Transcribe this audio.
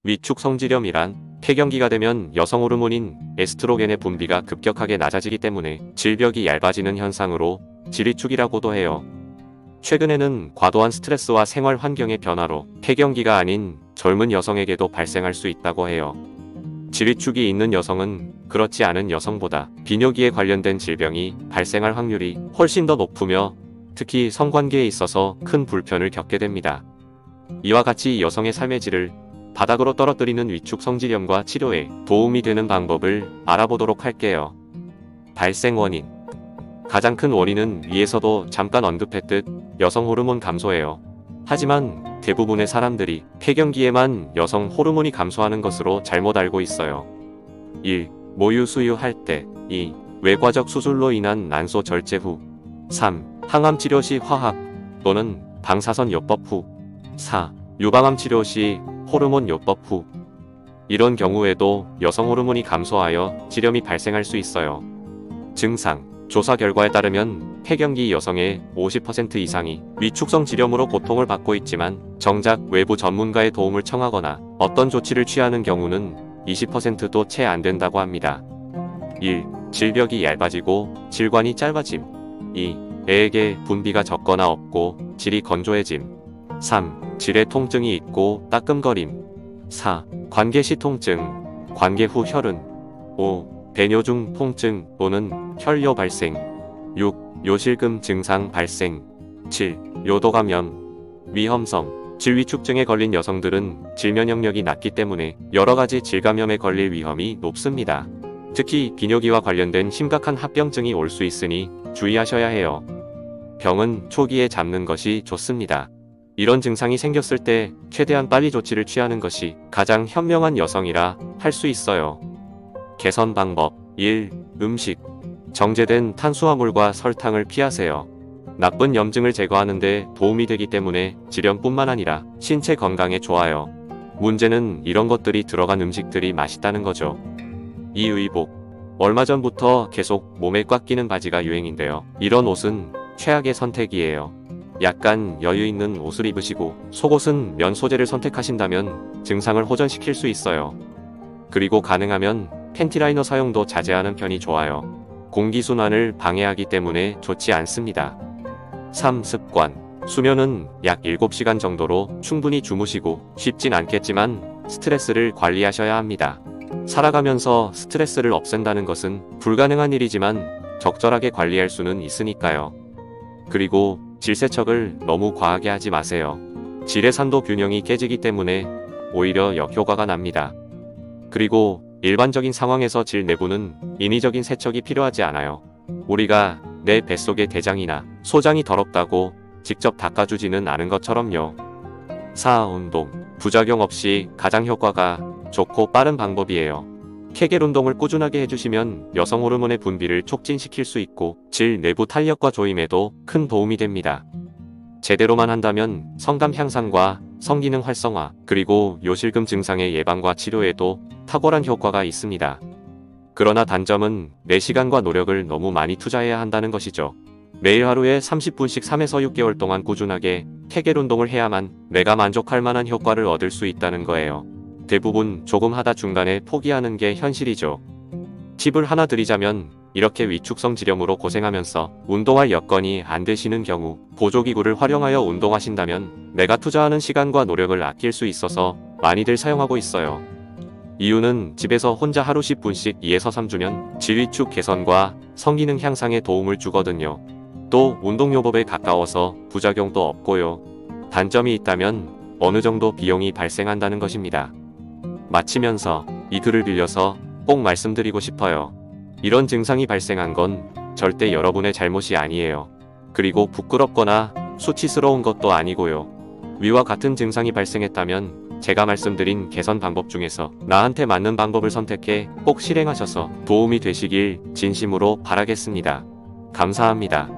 위축 성지렴이란 폐경기가 되면 여성 호르몬인 에스트로겐의 분비가 급격하게 낮아지기 때문에 질벽이 얇아지는 현상으로 질위축이라고도 해요. 최근에는 과도한 스트레스와 생활 환경의 변화로 폐경기가 아닌 젊은 여성에게도 발생할 수 있다고 해요. 질위축이 있는 여성은 그렇지 않은 여성보다 비뇨기에 관련된 질병이 발생할 확률이 훨씬 더 높으며 특히 성관계에 있어서 큰 불편을 겪게 됩니다. 이와 같이 여성의 삶의 질을 바닥으로 떨어뜨리는 위축 성지렴과 치료에 도움이 되는 방법을 알아보도록 할게요. 발생 원인. 가장 큰 원인은 위에서도 잠깐 언급했듯 여성 호르몬 감소예요. 하지만 대부분의 사람들이 폐경기에만 여성 호르몬이 감소하는 것으로 잘못 알고 있어요. 1. 모유 수유할 때. 2. 외과적 수술로 인한 난소 절제 후. 3. 항암 치료 시 화학 또는 방사선 요법 후. 4. 유방암 치료 시 호르몬 요법 후. 이런 경우에도 여성 호르몬이 감소하여 지렴이 발생할 수 있어요. 증상. 조사 결과에 따르면 폐경기 여성의 50% 이상이 위축성 지렴으로 고통을 받고 있지만 정작 외부 전문가의 도움을 청하거나 어떤 조치를 취하는 경우는 20%도 채 안 된다고 합니다. 1. 질벽이 얇아지고 질관이 짧아짐. 2. 애에게 분비가 적거나 없고 질이 건조해짐. 3. 질의 통증이 있고 따끔거림. 4. 관계 시 통증, 관계 후 혈흔. 5. 배뇨 중 통증 또는 혈뇨 발생. 6. 요실금 증상 발생. 7. 요도감염. 위험성. 질위축증에 걸린 여성들은 질면역력이 낮기 때문에 여러가지 질감염에 걸릴 위험이 높습니다. 특히 비뇨기와 관련된 심각한 합병증이 올 수 있으니 주의하셔야 해요. 병은 초기에 잡는 것이 좋습니다. 이런 증상이 생겼을 때 최대한 빨리 조치를 취하는 것이 가장 현명한 여성이라 할 수 있어요. 개선 방법. 1. 음식. 정제된 탄수화물과 설탕을 피하세요. 나쁜 염증을 제거하는 데 도움이 되기 때문에 질염뿐만 아니라 신체 건강에 좋아요. 문제는 이런 것들이 들어간 음식들이 맛있다는 거죠. 2. 의복. 얼마 전부터 계속 몸에 꽉 끼는 바지가 유행인데요. 이런 옷은 최악의 선택이에요. 약간 여유 있는 옷을 입으시고 속옷은 면 소재를 선택하신다면 증상을 호전시킬 수 있어요. 그리고 가능하면 팬티라이너 사용도 자제하는 편이 좋아요. 공기순환을 방해하기 때문에 좋지 않습니다. 3. 습관. 수면은 약 7시간 정도로 충분히 주무시고 쉽진 않겠지만 스트레스를 관리하셔야 합니다. 살아가면서 스트레스를 없앤다는 것은 불가능한 일이지만 적절하게 관리할 수는 있으니까요. 그리고 질세척을 너무 과하게 하지 마세요. 질의 산도 균형이 깨지기 때문에 오히려 역효과가 납니다. 그리고 일반적인 상황에서 질 내부는 인위적인 세척이 필요하지 않아요. 우리가 내 뱃속의 대장이나 소장이 더럽다고 직접 닦아주지는 않은 것처럼요. 4. 운동. 부작용 없이 가장 효과가 좋고 빠른 방법이에요. 케겔 운동을 꾸준하게 해주시면 여성 호르몬의 분비를 촉진시킬 수 있고 질 내부 탄력과 조임에도 큰 도움이 됩니다. 제대로만 한다면 성감 향상과 성기능 활성화 그리고 요실금 증상의 예방과 치료에도 탁월한 효과가 있습니다. 그러나 단점은 내 시간과 노력을 너무 많이 투자해야 한다는 것이죠. 매일 하루에 30분씩 3에서 6개월 동안 꾸준하게 케겔 운동을 해야만 내가 만족할 만한 효과를 얻을 수 있다는 거예요. 대부분 조금 하다 중간에 포기하는 게 현실이죠. 팁을 하나 드리자면 이렇게 위축성 지렴으로 고생하면서 운동할 여건이 안 되시는 경우 보조기구를 활용하여 운동하신다면 내가 투자하는 시간과 노력을 아낄 수 있어서 많이들 사용하고 있어요. 이유는 집에서 혼자 하루 10분씩 2에서 3주면 질위축 개선과 성기능 향상에 도움을 주거든요. 또 운동요법에 가까워서 부작용도 없고요. 단점이 있다면 어느 정도 비용이 발생한다는 것입니다. 마치면서 이 글을 빌려서 꼭 말씀드리고 싶어요. 이런 증상이 발생한 건 절대 여러분의 잘못이 아니에요. 그리고 부끄럽거나 수치스러운 것도 아니고요. 위와 같은 증상이 발생했다면 제가 말씀드린 개선 방법 중에서 나한테 맞는 방법을 선택해 꼭 실행하셔서 도움이 되시길 진심으로 바라겠습니다. 감사합니다.